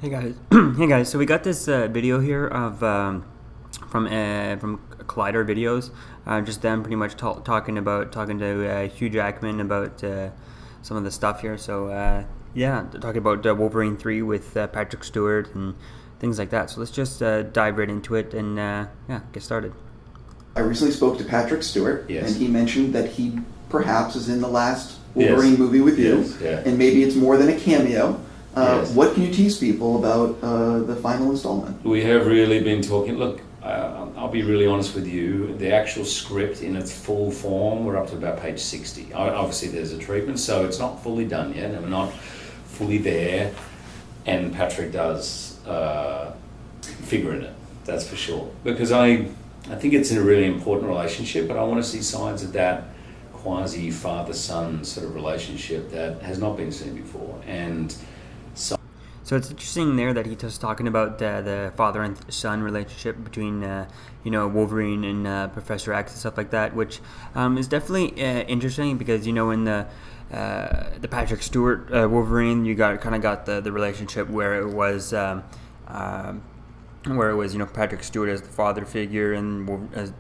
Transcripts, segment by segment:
Hey guys, hey guys. So we got this video here of from Collider Videos, just them pretty much talking to Hugh Jackman about some of the stuff here. So yeah, talking about Wolverine 3 with Patrick Stewart and things like that. So let's just dive right into it and yeah, get started. I recently spoke to Patrick Stewart, Yes. and he mentioned that he perhaps is in the last Wolverine movie with you, Yes, yeah. and maybe it's more than a cameo. Yes. What can you tease people about the final installment? We have really been talking. Look, I'll be really honest with you. The actual script in its full form, we're up to about page 60. Obviously, there's a treatment, so it's not fully done yet, and we're not fully there. And Patrick does figure in it, that's for sure. Because I think it's a really important relationship, but I want to see signs of that quasi father-son sort of relationship that has not been seen before. And so it's interesting there that he was talking about the father and son relationship between Wolverine and Professor X and stuff like that, which is definitely interesting because in the Patrick Stewart Wolverine, you got the relationship where it was Patrick Stewart as the father figure and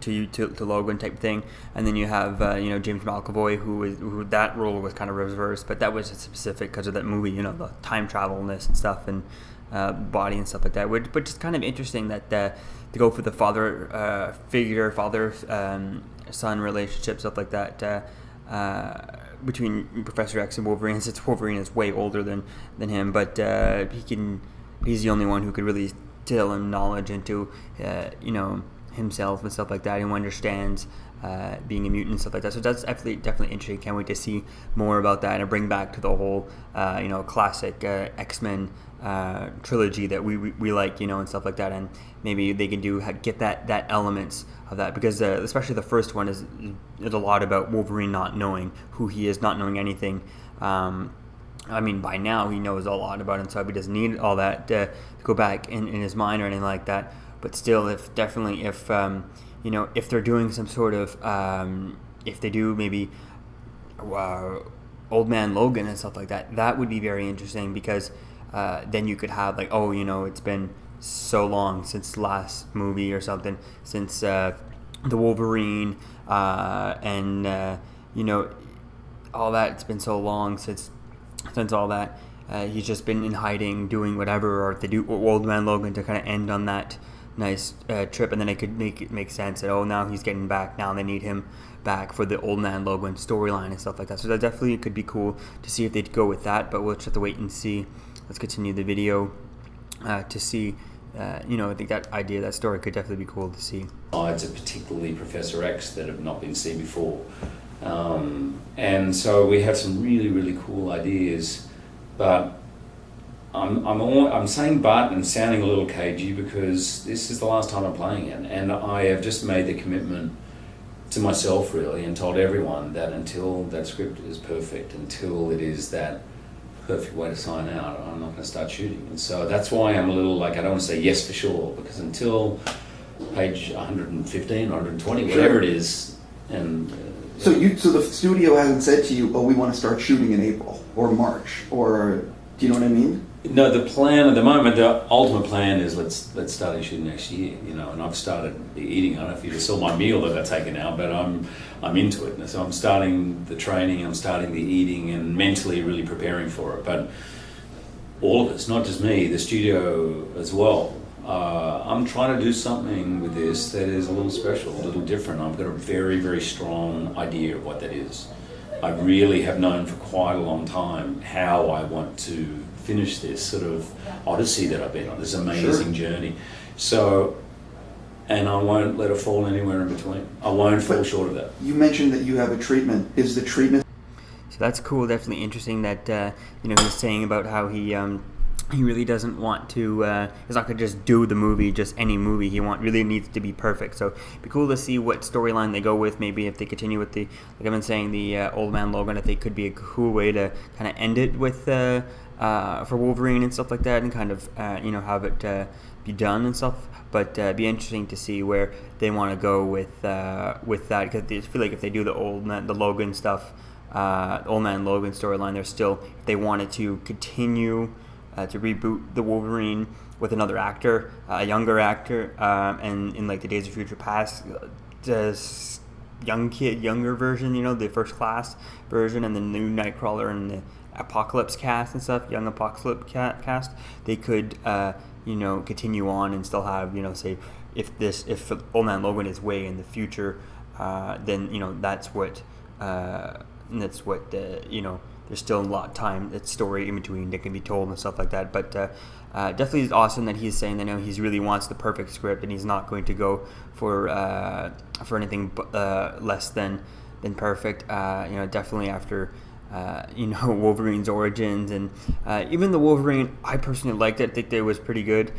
to Logan type thing, and then you have James McAvoy who that role was kind of reversed, but that was specific because of that movie, the time travelness and stuff and body and stuff like that. But just kind of interesting that to go for the father figure, father son relationship, stuff like that. Between Professor X and Wolverine, since Wolverine is way older than him, but he's the only one who could really tell him knowledge into himself and stuff like that, who understands being a mutant and stuff like that. So that's definitely interesting. Can't wait to see more about that and bring back to the whole classic X-Men trilogy that we like, and stuff like that. And maybe they can get that elements of that, because especially the first one is a lot about Wolverine not knowing who he is, not knowing anything. By now he knows a lot about himself. He doesn't need all that to go back in his mind or anything like that. But still, if they're doing some sort of, if they do maybe Old Man Logan and stuff like that, that would be very interesting, because then you could have it's been so long since the last movie or something, since the Wolverine and all that. It's been so long since all that. He's just been in hiding, doing whatever, or if they do Old Man Logan to kind of end on that nice trip, and then it could make sense that now he's getting back, now they need him back for the Old Man Logan storyline and stuff like that. So that definitely could be cool to see if they'd go with that, but we'll just have to wait and see. Let's continue the video to see. I think that story could definitely be cool to see. Sides of particularly Professor X that have not been seen before. And so we have some really, really cool ideas, but I'm saying but and sounding a little cagey because this is the last time I'm playing it, and I have just made the commitment to myself really and told everyone that until that script is perfect, until it is that perfect way to sign out, I'm not going to start shooting. And so that's why I'm a little I don't want to say yes for sure, because until page 115 or 120, whatever it is, and So the studio hasn't said to you, we want to start shooting in April or March, or do you know what I mean? No, the plan at the moment, the ultimate plan is let's start shooting next year, and I've started eating. I don't know if you saw my meal that I've taken now, but I'm into it. So I'm starting the training, I'm starting the eating, and mentally really preparing for it. But all of us, not just me, the studio as well. I'm trying to do something with this that is a little special, a little different. I've got a very, very strong idea of what that is. I really have known for quite a long time how I want to finish this sort of odyssey that I've been on, this amazing journey. So, and I won't let it fall anywhere in between. I won't fall short of that. You mentioned that you have a treatment. Is the treatment... So that's cool. Definitely interesting that he's saying about how he really doesn't want to. He's not gonna just do the movie, just any movie. He really needs to be perfect. So it'd be cool to see what storyline they go with. Maybe if they continue with the, like I've been saying, the Old Man Logan, I think could be a cool way to kind of end it with for Wolverine and stuff like that, and kind of have it be done and stuff. But it'd be interesting to see where they want to go with that, because I feel like if they do the Logan stuff, Old Man Logan storyline, they're still, if they wanted to continue to reboot the Wolverine with another actor, a younger actor, and in like the Days of Future Past, this younger version, the First Class version, and the new Nightcrawler and the Apocalypse cast and stuff, young Apocalypse cast, they could continue on and still have, say if Old Man Logan is way in the future, then that's what there's still a lot of time, that story in between that can be told and stuff like that. But definitely it's awesome that he's saying that he really wants the perfect script, and he's not going to go for anything less than perfect. Definitely after Wolverine's origins, and even the Wolverine, I personally liked it. I think it was pretty good.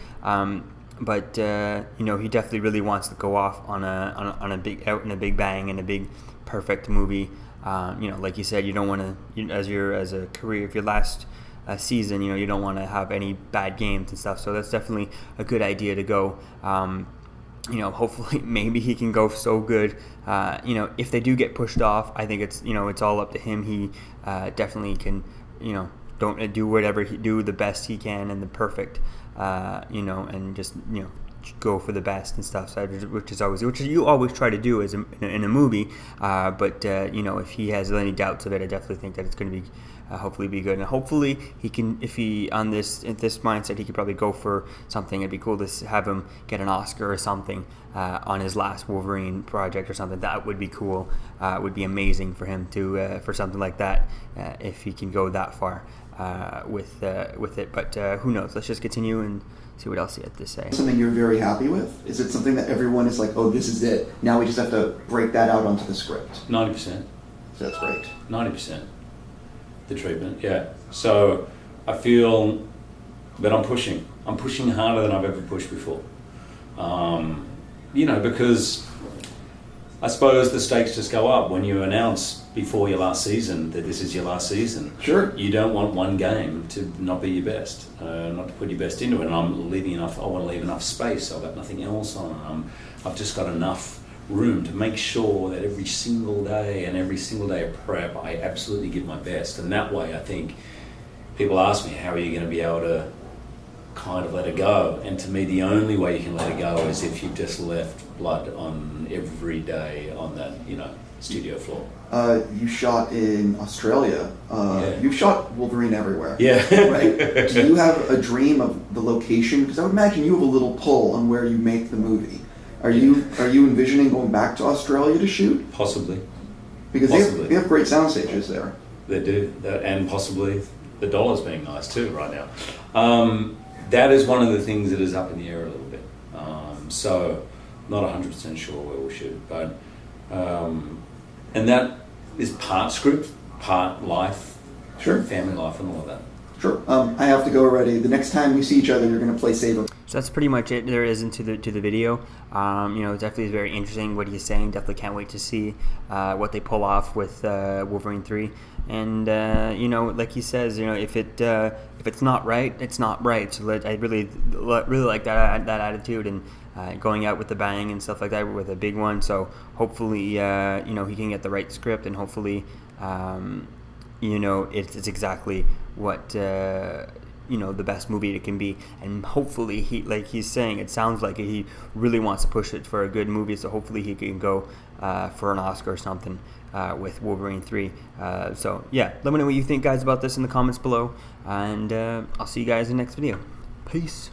But he definitely really wants to go off on a big bang and a big perfect movie. Like you said, you don't want to, as a career, if your last season, you don't want to have any bad games and stuff. So that's definitely a good idea to go. Hopefully maybe he can go so good. If they do get pushed off, I think it's all up to him. He definitely can, don't do whatever do the best he can and the perfect, and just go for the best and stuff. So which you always try to do as in a movie. But if he has any doubts of it, I definitely think that it's going to be hopefully be good. And hopefully he can, if he in this mindset, he could probably go for something. It'd be cool to have him get an Oscar or something on his last Wolverine project or something. That would be cool. Would be amazing for him to for something like that, if he can go that far with it. But who knows? Let's just continue and see what else he had to say. Something you're very happy with? Is it something that everyone is like, oh, this is it, now we just have to break that out onto the script? 90%. So that's great. 90%. The treatment, yeah. So I feel that I'm pushing harder than I've ever pushed before. Because I suppose the stakes just go up when you announce before your last season that this is your last season. Sure. You don't want one game to not be your best, not to put your best into it. And I want to leave enough space. I've got nothing else on. I've just got enough room to make sure that every single day of prep, I absolutely give my best. And that way, I think people ask me, how are you going to be able to kind of let it go? And to me, the only way you can let it go is if you've just left blood on every day on that, studio floor. You shot in Australia. Yeah. You've shot Wolverine everywhere. Yeah. Right? Do you have a dream of the location? Because I would imagine you have a little pull on where you make the movie. Are you envisioning going back to Australia to shoot? Possibly. Because they have great sound stages there. They do, and possibly the dollar's being nice too right now. That is one of the things that is up in the air a little bit. So not 100% sure where we'll shoot, but and that is part script, part life, Sure. family life, and all of that. Sure. I have to go already. The next time we see each other, you're going to play Saber. So that's pretty much it there is into the video. Definitely is very interesting what he's saying. Definitely can't wait to see what they pull off with Wolverine 3. And like he says, if it's not right, it's not right. So I really like that attitude, and going out with the bang and stuff like that, with a big one. So hopefully he can get the right script, and hopefully it's exactly what the best movie it can be. And hopefully he's saying, it sounds like he really wants to push it for a good movie, so hopefully he can go for an Oscar or something with Wolverine 3. So yeah, let me know what you think, guys, about this in the comments below, and I'll see you guys in the next video. Peace.